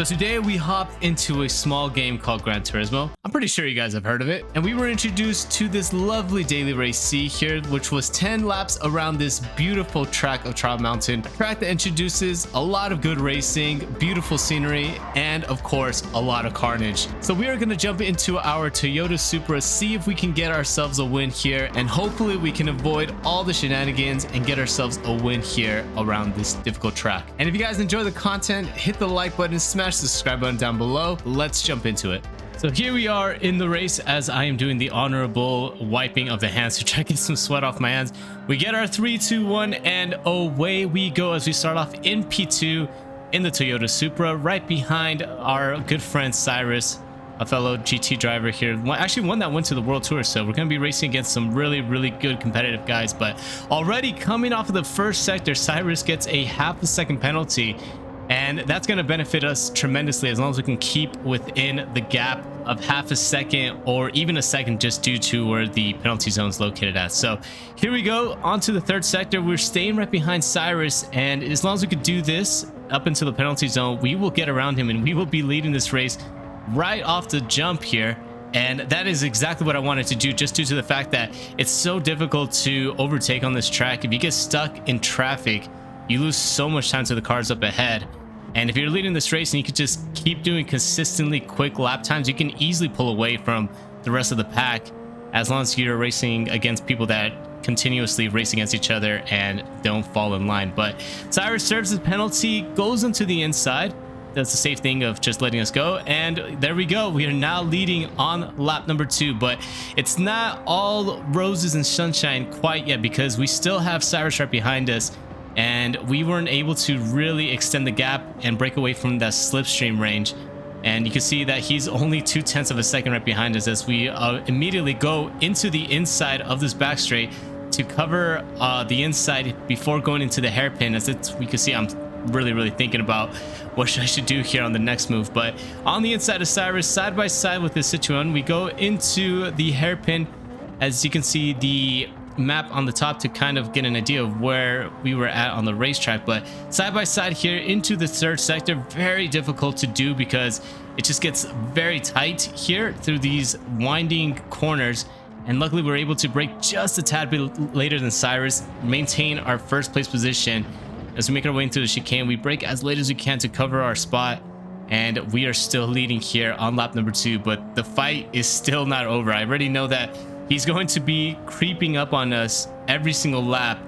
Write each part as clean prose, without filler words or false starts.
So today we hopped into a small game called Gran Turismo. I'm pretty sure you guys have heard of it. And we were introduced to this lovely daily race C here, which was 10 laps around this beautiful track of Trial Mountain. A track that introduces a lot of good racing, beautiful scenery, and of course, a lot of carnage. So we are going to jump into our Toyota Supra, see if we can get ourselves a win here, and hopefully we can avoid all the shenanigans and get ourselves a win here around this difficult track. And if you guys enjoy the content, hit the like button, smash the subscribe button down below. Let's jump into it. So here we are in the race as I am doing the honorable wiping of the hands to try to get some sweat off my hands. We get our 3, 2, 1, and away we go as we start off in P2 in the Toyota Supra, right behind our good friend Cyrus, a fellow GT driver here. Actually one that went to the World Tour, so we're going to be racing against some really good competitive guys. But already coming off of the first sector, Cyrus gets a half a second penalty, and that's going to benefit us tremendously as long as we can keep within the gap of half a second or even a second, just due to where the penalty zone is located at. So here we go onto the third sector. We're staying right behind Cyrus, and as long as we could do this up into the penalty zone, we will get around him and we will be leading this race right off the jump here. And that is exactly what I wanted to do, just due to the fact that it's so difficult to overtake on this track. If you get stuck in traffic, you lose so much time to the cars up ahead. And if you're leading this race and you could just keep doing consistently quick lap times, you can easily pull away from the rest of the pack, as long as you're racing against people that continuously race against each other and don't fall in line. But Cyrus serves his penalty, goes into the inside. That's the safe thing of just letting us go, and there we go. We are now leading on lap number 2, but it's not all roses and sunshine quite yet, because we still have Cyrus right behind us, and we weren't able to really extend the gap and break away from that slipstream range. And you can see that he's only 0.2 of a second right behind us as we immediately go into the inside of this back straight to cover the inside before going into the hairpin. As we can see, I'm really thinking about what I should do here on the next move. But on the inside of Cyrus, side by side with this Citroen, we go into the hairpin. As you can see the map on the top to kind of get an idea of where we were at on the racetrack. But side by side here into the third sector, very difficult to do because it just gets very tight here through these winding corners. And luckily we're able to brake just a tad bit later than Cyrus, maintain our first place position. As we make our way into the chicane, we brake as late as we can to cover our spot, and we are still leading here on lap number 2. But the fight is still not over. I already know that he's going to be creeping up on us every single lap,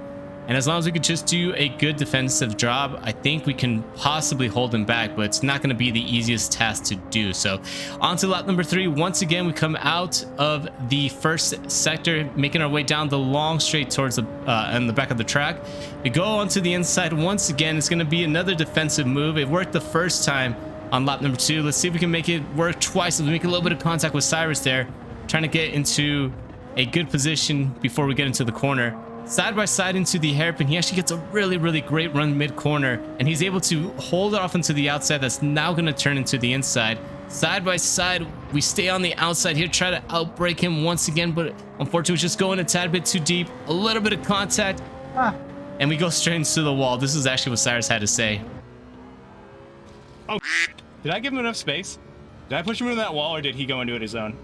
and as long as we could just do a good defensive job, I think we can possibly hold him back, but it's not going to be the easiest task to do. So on to lap number 3. Once again, we come out of the first sector, making our way down the long straight towards the in the back of the track. We go onto the inside once again. It's going to be another defensive move. It worked the first time on lap number 2. Let's see if we can make it work twice. Let's make a little bit of contact with Cyrus there, trying to get into a good position before we get into the corner. Side by side into the hairpin, he actually gets a really great run mid-corner, and he's able to hold it off into the outside. That's now going to turn into the inside. Side by side, we stay on the outside here, try to outbrake him once again, but unfortunately we're just going a tad bit too deep. A little bit of contact, and we go straight into the wall. This is actually what Cyrus had to say. Oh, did I give him enough space? Did I push him into that wall, or did he go into it his own?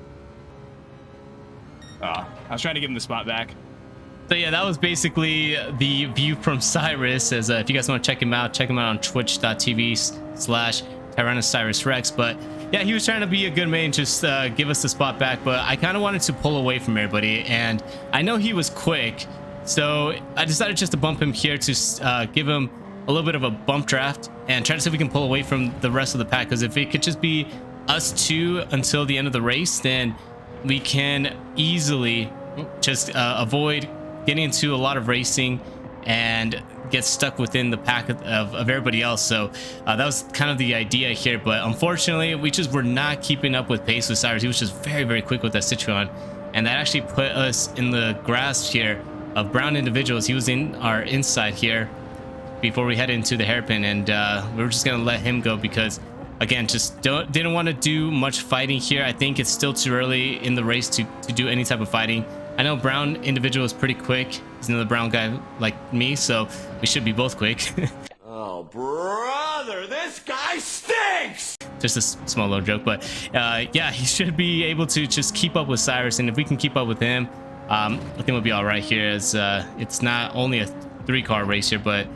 Oh, I was trying to give him the spot back. So yeah, that was basically the view from Cyrus. As if you guys want to check him out on twitch.tv/TyrannosaurusRex. But yeah, he was trying to be a good man, just give us the spot back. But I kind of wanted to pull away from everybody, and I know he was quick, so I decided just to bump him here to give him a little bit of a bump draft and try to see if we can pull away from the rest of the pack. Because if it could just be us two until the end of the race, then we can easily just avoid getting into a lot of racing and get stuck within the pack of everybody else. So that was kind of the idea here, but unfortunately we just were not keeping up with pace with Cyrus. He was just very quick with that Citroen, and that actually put us in the grasp here of brown individuals. He was in our inside here before we head into the hairpin, and we were just gonna let him go because, again, just didn't want to do much fighting here. I think it's still too early in the race to do any type of fighting. I know brown individual is pretty quick. He's another brown guy like me, so we should be both quick. Oh, brother, this guy stinks! just a small little joke, but yeah, he should be able to just keep up with Cyrus, and if we can keep up with him, I think we'll be all right here. As it's not only a 3-car race here, but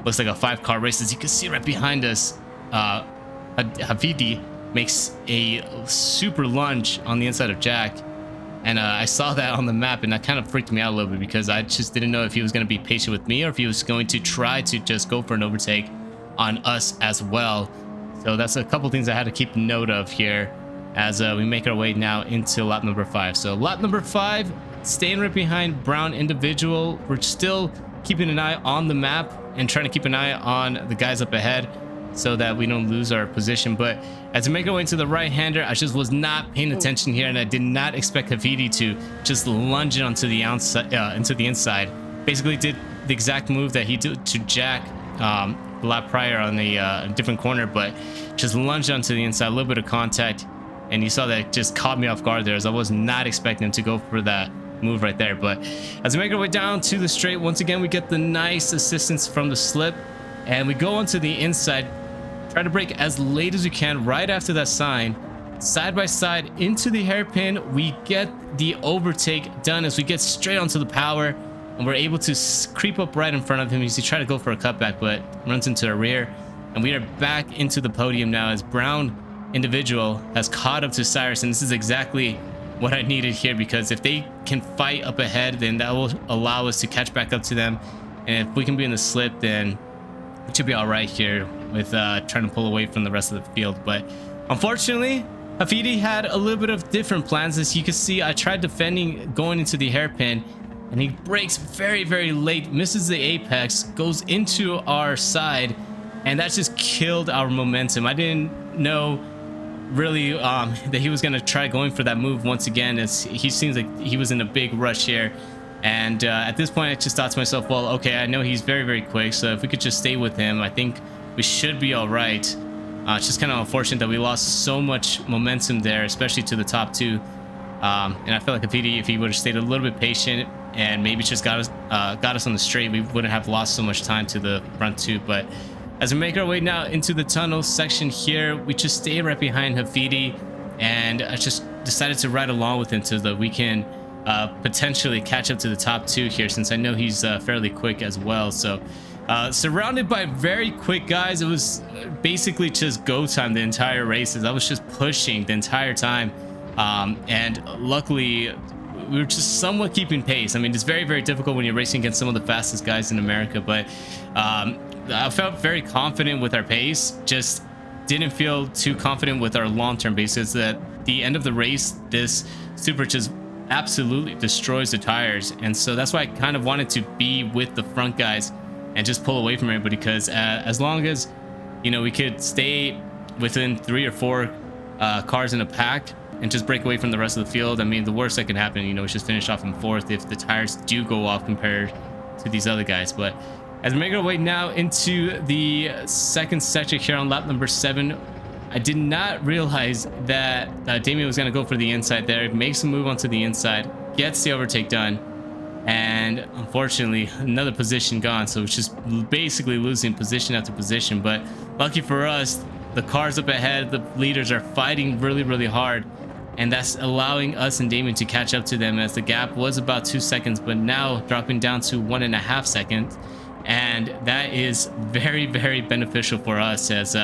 looks like a 5-car race. As you can see right behind us, Hafidi makes a super lunge on the inside of Jack, and I saw that on the map, and that kind of freaked me out a little bit because I just didn't know if he was going to be patient with me or if he was going to try to just go for an overtake on us as well. So that's a couple things I had to keep note of here as we make our way now into lap number 5. So lap number 5, staying right behind Brown Individual. We're still keeping an eye on the map and trying to keep an eye on the guys up ahead so that we don't lose our position. But as we make our way into the right-hander, I just was not paying attention here, and I did not expect Hafidi to just lunge it onto the outside, into the inside. Basically did the exact move that he did to Jack the lap prior on the different corner, but just lunged onto the inside, a little bit of contact, and you saw that just caught me off guard there, as I was not expecting him to go for that move right there. But as we make our way down to the straight, once again we get the nice assistance from the slip, and we go onto the inside, try to brake as late as we can right after that sign, side by side into the hairpin. We get the overtake done as we get straight onto the power, and we're able to creep up right in front of him as he tried to go for a cutback, but runs into the rear, and we are back into the podium now as Brown Individual has caught up to Cyrus. And this is exactly what I needed here, because if they can fight up ahead, then that will allow us to catch back up to them, and if we can be in the slip, then it should be all right here with trying to pull away from the rest of the field. But unfortunately, Hafidi had a little bit of different plans. As you can see, I tried defending going into the hairpin, and he brakes very, very late, misses the apex, goes into our side, and that just killed our momentum. I didn't know really that he was going to try going for that move once again, as he seems like he was in a big rush here. And at this point, I just thought to myself, well, okay, I know he's very, very quick, so if we could just stay with him, I think we should be all right. It's just kind of unfortunate that we lost so much momentum there, especially to the top two. And I feel like if he would have stayed a little bit patient and maybe just got us on the straight, we wouldn't have lost so much time to the front two. But as we make our way now into the tunnel section here, we just stay right behind Hafidi, and I just decided to ride along with him so that we can potentially catch up to the top two here, since I know he's fairly quick as well. So surrounded by very quick guys, it was basically just go time the entire races. I was just pushing the entire time, and luckily we were just somewhat keeping pace. I mean, it's very, very difficult when you're racing against some of the fastest guys in America, but I felt very confident with our pace, just didn't feel too confident with our long-term basis. At the end of the race, this super just absolutely destroys the tires, and so that's why I kind of wanted to be with the front guys and just pull away from everybody, because as long as, you know, we could stay within 3 or 4 cars in a pack and just break away from the rest of the field, I mean, the worst that can happen, you know, is just finish off in 4th if the tires do go off compared to these other guys. But as we make our way now into the second section here on lap number 7, I did not realize that Damien was going to go for the inside there, makes a move onto the inside, gets the overtake done, and unfortunately another position gone. So it's just basically losing position after position. But lucky for us, the cars up ahead, the leaders, are fighting really, really hard, and that's allowing us and Damien to catch up to them, as the gap was about 2 seconds, but now dropping down to 1.5 seconds. And that is very, very beneficial for us, as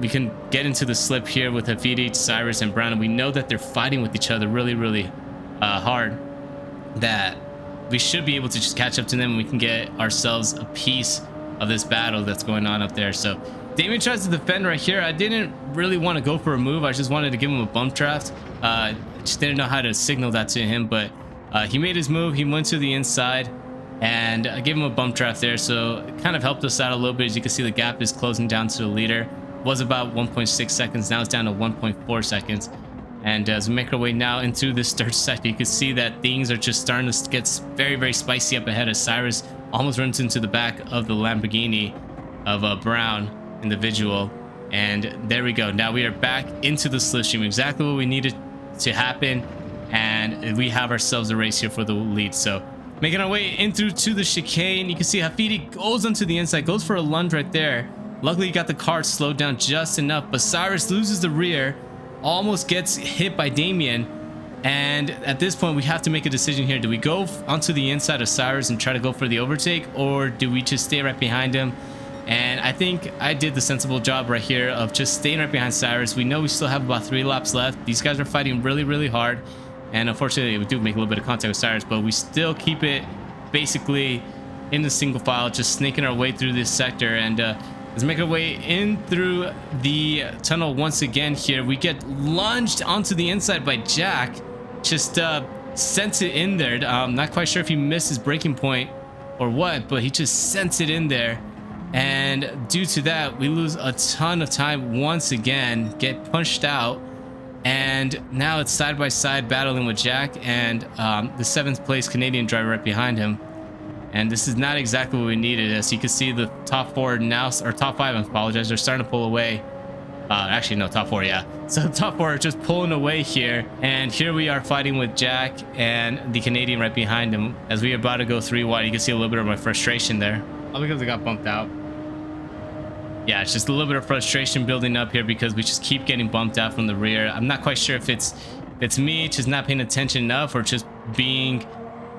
we can get into the slip here with Hafidi, Cyrus, and Brown, and we know that they're fighting with each other really, really hard, that we should be able to just catch up to them, and we can get ourselves a piece of this battle that's going on up there. So Damien tries to defend right here. I didn't really want to go for a move. I just wanted to give him a bump draft. Just didn't know how to signal that to him, but he made his move. He went to the inside, and I gave him a bump draft there, so it kind of helped us out a little bit. As you can see, the gap is closing down to the leader. It was about 1.6 seconds. Now it's down to 1.4 seconds. And as we make our way now into this third sector, you can see that things are just starting to get very, very spicy up ahead, as Cyrus almost runs into the back of the Lamborghini of Brown Individual. And there we go. Now we are back into the slipstream, exactly what we needed to happen, and we have ourselves a race here for the lead. So making our way in through to the chicane, you can see Hafidi goes onto the inside, goes for a lunge right there, Luckily, he got the car slowed down just enough, but Cyrus loses the rear, almost gets hit by Damien. And at this point, we have to make a decision here. Do we go onto the inside of Cyrus and try to go for the overtake, or do we just stay right behind him? And I think I did the sensible job right here of just staying right behind Cyrus. We know we still have about 3 laps left. These guys are fighting really, really hard. And unfortunately, we do make a little bit of contact with Cyrus, but we still keep it basically in the single file, just snaking our way through this sector. And let's make our way in through the tunnel once again here. We get lunged onto the inside by Jack. Just sent it in there. Not quite sure if he missed his braking point or what, but he just sent it in there. And due to that, we lose a ton of time once again, get punched out. And now it's side by side battling with Jack and the 7th place Canadian driver right behind him. And this is not exactly what we needed. As you can see, the top 4 now, or top 5, I apologize, they're starting to pull away. Actually, no, top 4, yeah. So the top 4 are just pulling away here. And here we are fighting with Jack and the Canadian right behind him. As we are about to go 3 wide, you can see a little bit of my frustration there. All because I got bumped out. Yeah, it's just a little bit of frustration building up here because we just keep getting bumped out from the rear. I'm not quite sure if it's me just not paying attention enough or just being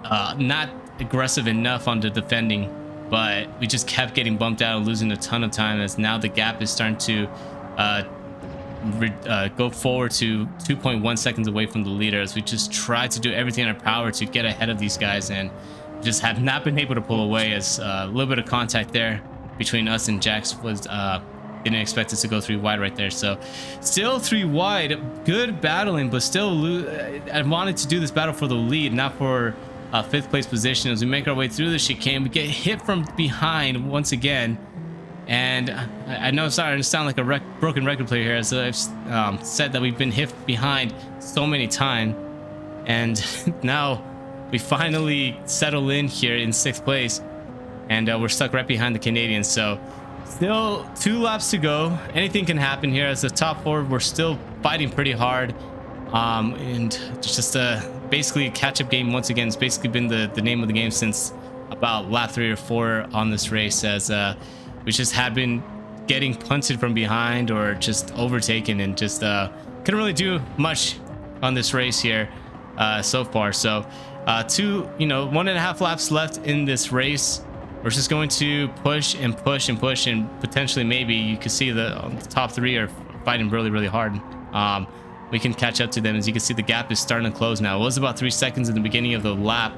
not aggressive enough on the defending. But we just kept getting bumped out and losing a ton of time, as now the gap is starting to go forward to 2.1 seconds away from the leader, as we just try to do everything in our power to get ahead of these guys and just have not been able to pull away. As a little bit of contact there between us and Jax was didn't expect us to go 3 wide right there. So still 3 wide, good battling, but still I wanted to do this battle for the lead, not for 5th place position. As we make our way through the chicane, we get hit from behind once again. And I know I'm starting to sound like a broken record player here, as I've said that we've been hit behind so many times. And now we finally settle in here in 6th place. And we're stuck right behind the Canadians. So still 2 laps to go. Anything can happen here. As the top 4, we're still fighting pretty hard. And just basically a catch-up game once again. It's basically been the name of the game since about lap 3 or 4 on this race, as we just had been getting punted from behind or just overtaken, and just couldn't really do much on this race here so far. So 1.5 laps left in this race. We're just going to push and push and push, and potentially maybe you can see the top 3 are fighting really, really hard. We can catch up to them. As you can see, the gap is starting to close now. It was about 3 seconds in the beginning of the lap,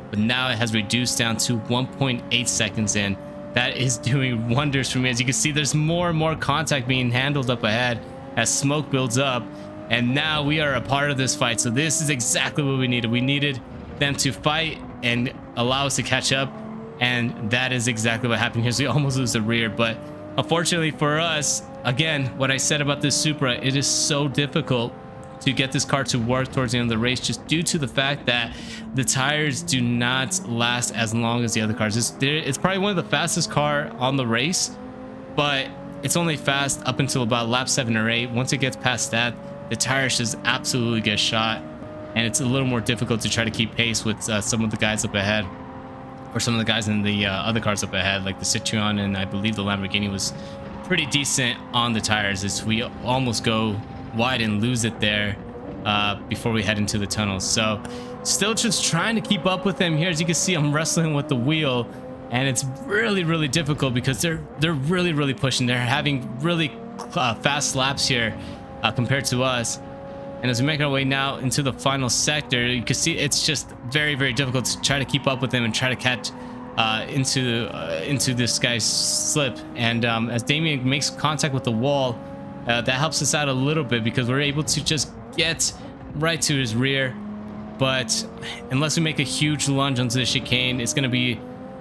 but now it has reduced down to 1.8 seconds in. That is doing wonders for me. As you can see, there's more and more contact being handled up ahead as smoke builds up, and now we are a part of this fight. So this is exactly what we needed. We needed them to fight and allow us to catch up, and that is exactly what happened here. So we almost lose the rear, but unfortunately for us, again, what I said about this Supra, it is so difficult to get this car to work towards the end of the race, just due to the fact that the tires do not last as long as the other cars. It's probably one of the fastest car on the race, but it's only fast up until about lap 7 or 8. Once it gets past that, the tires just absolutely get shot, and it's a little more difficult to try to keep pace with some of the guys up ahead, or some of the guys in the other cars up ahead, like the Citroen, and I believe the Lamborghini was pretty decent on the tires, as we almost go wide and lose it there before we head into the tunnels. So still just trying to keep up with them here. As you can see, I'm wrestling with the wheel, and it's really, really difficult because they're really, really pushing. They're having really fast laps here compared to us. And as we make our way now into the final sector, you can see it's just very, very difficult to try to keep up with them and try to catch into this guy's slip. And as Damien makes contact with the wall, that helps us out a little bit because we're able to just get right to his rear. But unless we make a huge lunge onto the chicane, it's going to be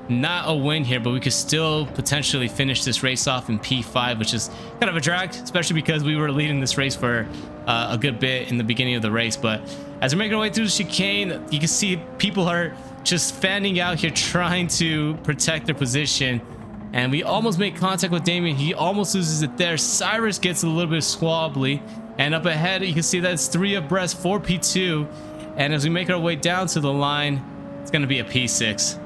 not a win here, but we could still potentially finish this race off in P5, which is kind of a drag, especially because we were leading this race for a good bit in the beginning of the race. But as we're making our way through the chicane, you can see people are just fanning out here trying to protect their position, and we almost make contact with Damien. He almost loses it there. Cyrus gets a little bit squabbly, and up ahead you can see that it's 3 abreast for P2, and as we make our way down to the line, it's going to be a P6.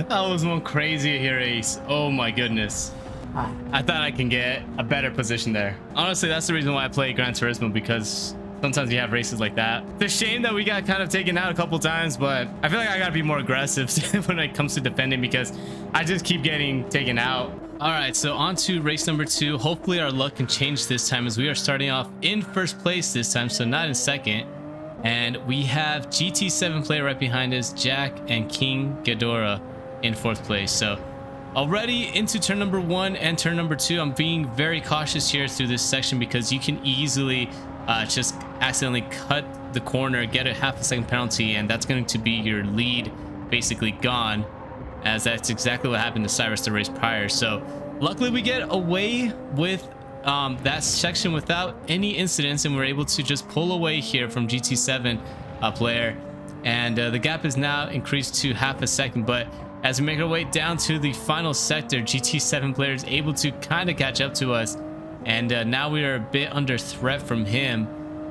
That was one crazy here, Ace. Oh my goodness. I thought I can get a better position there. Honestly, that's the reason why I play Gran Turismo, because sometimes you have races like that. It's a shame that we got kind of taken out a couple times, but I feel like I gotta be more aggressive when it comes to defending, because I just keep getting taken out. All right, so on to race number 2. Hopefully our luck can change this time, as we are starting off in first place this time, so not in second. And we have GT7 player right behind us, Jack and King Ghidorah in 4th place. So already into turn number 1 and turn number 2, I'm being very cautious here through this section, because you can easily just accidentally cut the corner, get a half a second penalty, and that's going to be your lead basically gone, as that's exactly what happened to Cyrus the race prior. So luckily we get away with that section without any incidents, and we're able to just pull away here from GT7 player, and the gap is now increased to half a second. But as we make our way down to the final sector, GT7 player is able to kind of catch up to us, and now we are a bit under threat from him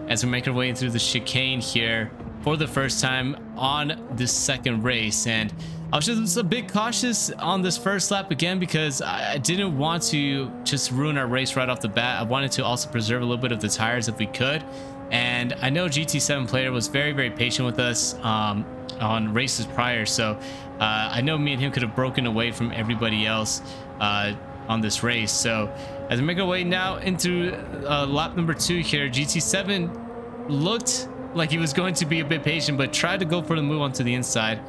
as we make our way through the chicane here for the first time on this second race. And I was just a bit cautious on this first lap again, because I didn't want to just ruin our race right off the bat. I wanted to also preserve a little bit of the tires if we could. And I know GT7 player was very, very patient with us on races prior. So I know me and him could have broken away from everybody else on this race. So as we make our way now into lap number 2 here, GT7 looked like he was going to be a bit patient, but tried to go for the move onto the inside.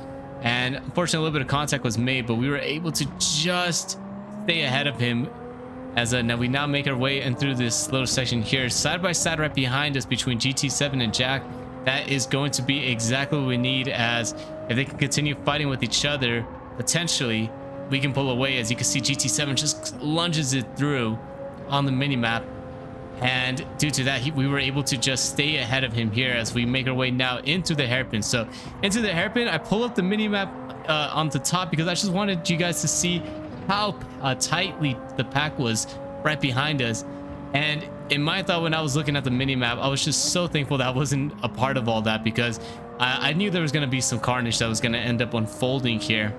And unfortunately, a little bit of contact was made, but we were able to just stay ahead of him. As now we now make our way in through this little section here, side by side right behind us between GT7 and Jack. That is going to be exactly what we need, as if they can continue fighting with each other, potentially we can pull away. As you can see, GT7 just lunges it through on the mini map, and due to that we were able to just stay ahead of him here as we make our way now into the hairpin. So into the hairpin, I pull up the mini map on the top, because I just wanted you guys to see how tightly the pack was right behind us. And in my thought, when I was looking at the mini map, I was just so thankful that I wasn't a part of all that, because I knew there was going to be some carnage that was going to end up unfolding here.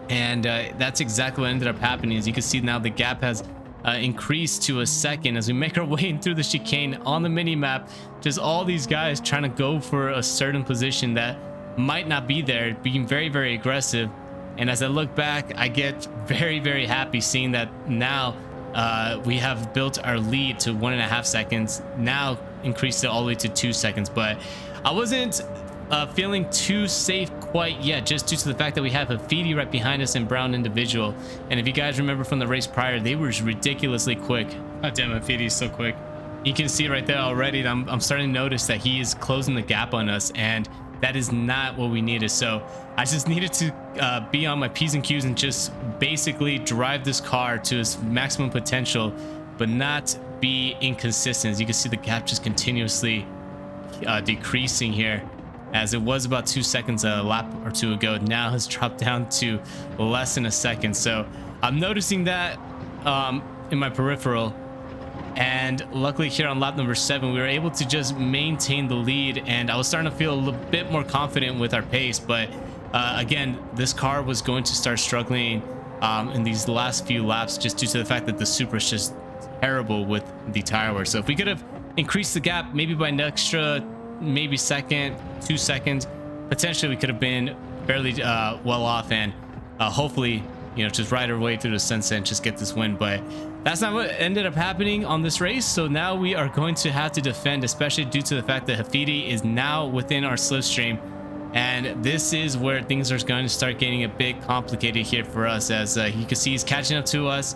And that's exactly what ended up happening. As you can see now, the gap has increased to a second as we make our way through the chicane on the mini map. Just all these guys trying to go for a certain position that might not be there, being very, very aggressive. And as I look back, I get very, very happy seeing that now we have built our lead to 1.5 seconds, now increased it all the way to 2 seconds. But I wasn't feeling too safe quite yet, just due to the fact that we have Hafidi right behind us and Brown Individual. And if you guys remember from the race prior, they were ridiculously quick. God damn, Hafidi is so quick. You can see right there already, I'm starting to notice that he is closing the gap on us, and that is not what we needed. So I just needed to be on my P's and Q's and just basically drive this car to its maximum potential, but not be inconsistent. As you can see, the gap just continuously decreasing here, as it was about 2 seconds a lap or two ago, now has dropped down to less than a second. So I'm noticing that in my peripheral. And luckily here on lap number 7, we were able to just maintain the lead, and I was starting to feel a little bit more confident with our pace. But again, this car was going to start struggling in these last few laps, just due to the fact that the Supra is just terrible with the tire wear. So if we could have increased the gap maybe by an extra maybe second, 2 seconds, potentially we could have been fairly well off, and hopefully, you know, just ride our way through the sunset and just get this win. But that's not what ended up happening on this race. So now we are going to have to defend, especially due to the fact that Hafidi is now within our slipstream. And this is where things are going to start getting a bit complicated here for us, as you can see he's catching up to us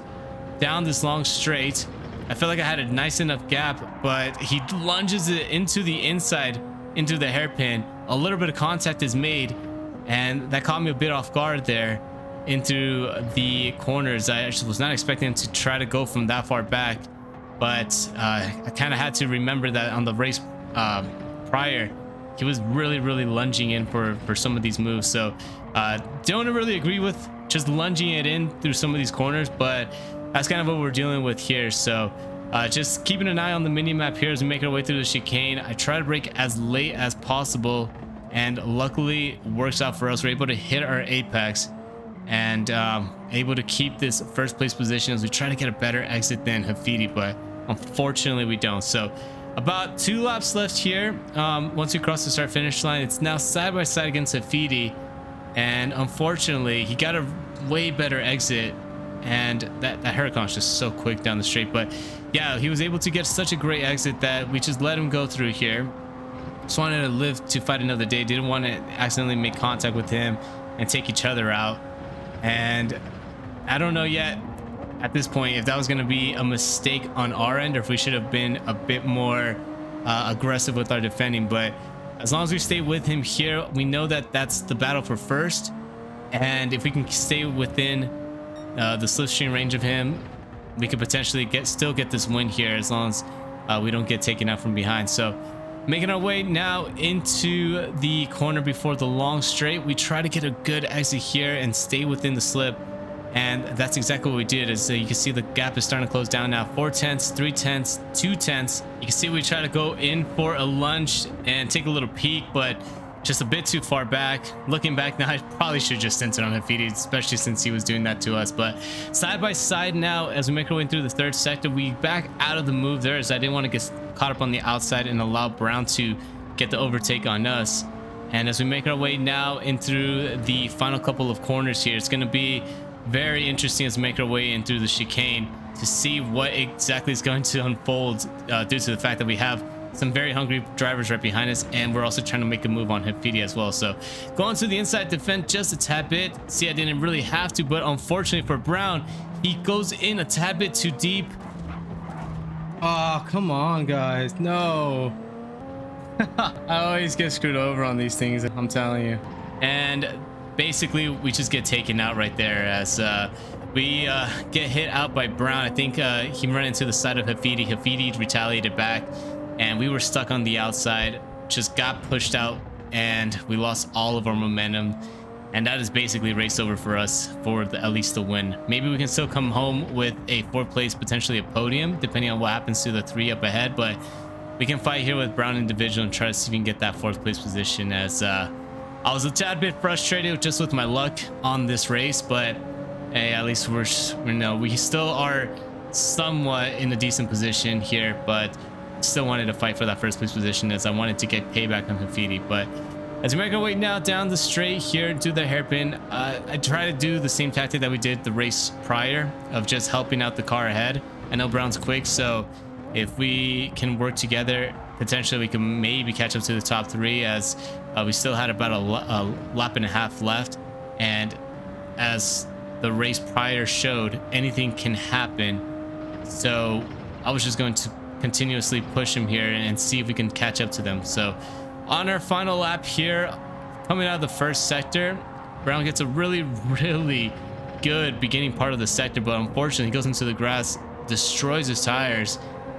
down this long straight. I feel like I had a nice enough gap, but he lunges it into the inside, into the hairpin. A little bit of contact is made, and that caught me a bit off guard there into the corners. I actually was not expecting him to try to go from that far back, but I kind of had to remember that on the race prior, he was really lunging in for some of these moves. So don't really agree with just lunging it in through some of these corners, but that's kind of what we're dealing with here. So just keeping an eye on the mini map here as we make our way through the chicane. I try to brake as late as possible, and luckily works out for us. We're able to hit our apex, and able to keep this first place position as we try to get a better exit than Hafidi, but unfortunately we don't. So about 2 laps left here. Once we cross the start finish line, it's now side by side against Hafidi, and unfortunately he got a way better exit, and that Huracan is just so quick down the straight. But yeah, he was able to get such a great exit that we just let him go through here. Just wanted to live to fight another day, didn't want to accidentally make contact with him and take each other out. And I don't know yet at this point if that was going to be a mistake on our end or if we should have been a bit more aggressive with our defending. But as long as we stay with him here, we know that that's the battle for first, and if we can stay within the slipstream range of him, we could potentially still get this win here, as long as we don't get taken out from behind. So making our way now into the corner before the long straight, we try to get a good exit here and stay within the slip, and that's exactly what we did. As you can see, the gap is starting to close down now. 4 tenths, 3 tenths, 2 tenths. You can see we try to go in for a lunge and take a little peek, but just a bit too far back. Looking back now, I probably should just sent it on Hafidi, especially since he was doing that to us. But side by side now, as we make our way through the third sector, we back out of the move there, as I didn't want to get caught up on the outside and allow Brown to get the overtake on us. And as we make our way now in through the final couple of corners here, it's going to be very interesting as we make our way in through the chicane to see what exactly is going to unfold, due to the fact that we have some very hungry drivers right behind us, and we're also trying to make a move on Hafidi as well. So going to the inside defend just a tad bit. See, I didn't really have to, but unfortunately for Brown, he goes in a tad bit too deep. Oh, come on, guys. No. I always get screwed over on these things, I'm telling you. And basically we just get taken out right there, as we get hit out by Brown. I think he ran into the side of Hafidi. Hafidi retaliated back, and we were stuck on the outside, just got pushed out, and we lost all of our momentum. And that is basically race over for us for at least the win. Maybe we can still come home with a 4th place, potentially a podium, depending on what happens to the 3 up ahead. But we can fight here with Brown individual and try to see if we can get that 4th place position, as I was a tad bit frustrated just with my luck on this race. But hey, at least we still are somewhat in a decent position here, but still wanted to fight for that 1st place position, as I wanted to get payback on Hafidi. But as we make our way now down the straight here to the hairpin, I try to do the same tactic that we did the race prior, of just helping out the car ahead. I know Brown's quick, so if we can work together, potentially we can maybe catch up to the top 3, as we still had about a lap and a half left. And as the race prior showed, anything can happen. So I was just going to continuously push him here and see if we can catch up to them. So on our final lap here, coming out of the 1st sector, Brown gets a really good beginning part of the sector, but unfortunately he goes into the grass, destroys his tires.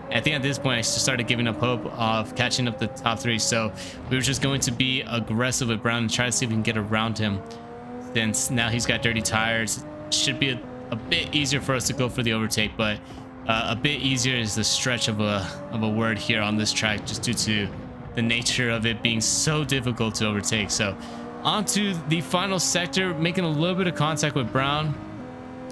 I think at this point I just started giving up hope of catching up the top 3, so we were just going to be aggressive with Brown and try to see if we can get around him, since now he's got dirty tires. Should be a bit easier for us to go for the overtake, but a bit easier is the stretch of a word here on this track, just due to the nature of it being so difficult to overtake. So onto the final sector, making a little bit of contact with Brown.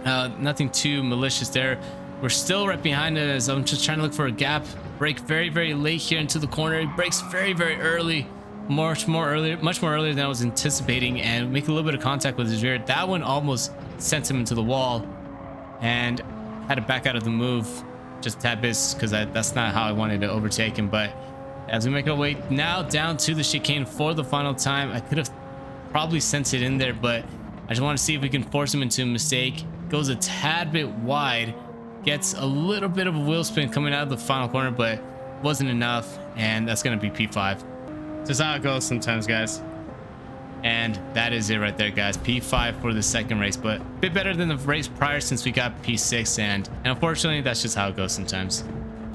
Nothing too malicious there. We're still right behind it, as I'm just trying to look for a gap. Brake very late here into the corner. He brakes very early, much more earlier than I was anticipating, and make a little bit of contact with his rear. That one almost sent him into the wall, and had to back out of the move just a tad bit, because that's not how I wanted to overtake him. But as we make our way now down to the chicane for the final time, I could have probably sent it in there, but I just want to see if we can force him into a mistake. Goes a tad bit wide, gets a little bit of a wheel spin coming out of the final corner, but wasn't enough, and that's going to be P5. Just how it goes sometimes, guys. And that is it right there, guys. P5 for the second race, but a bit better than the race prior, since we got P6, and unfortunately that's just how it goes sometimes.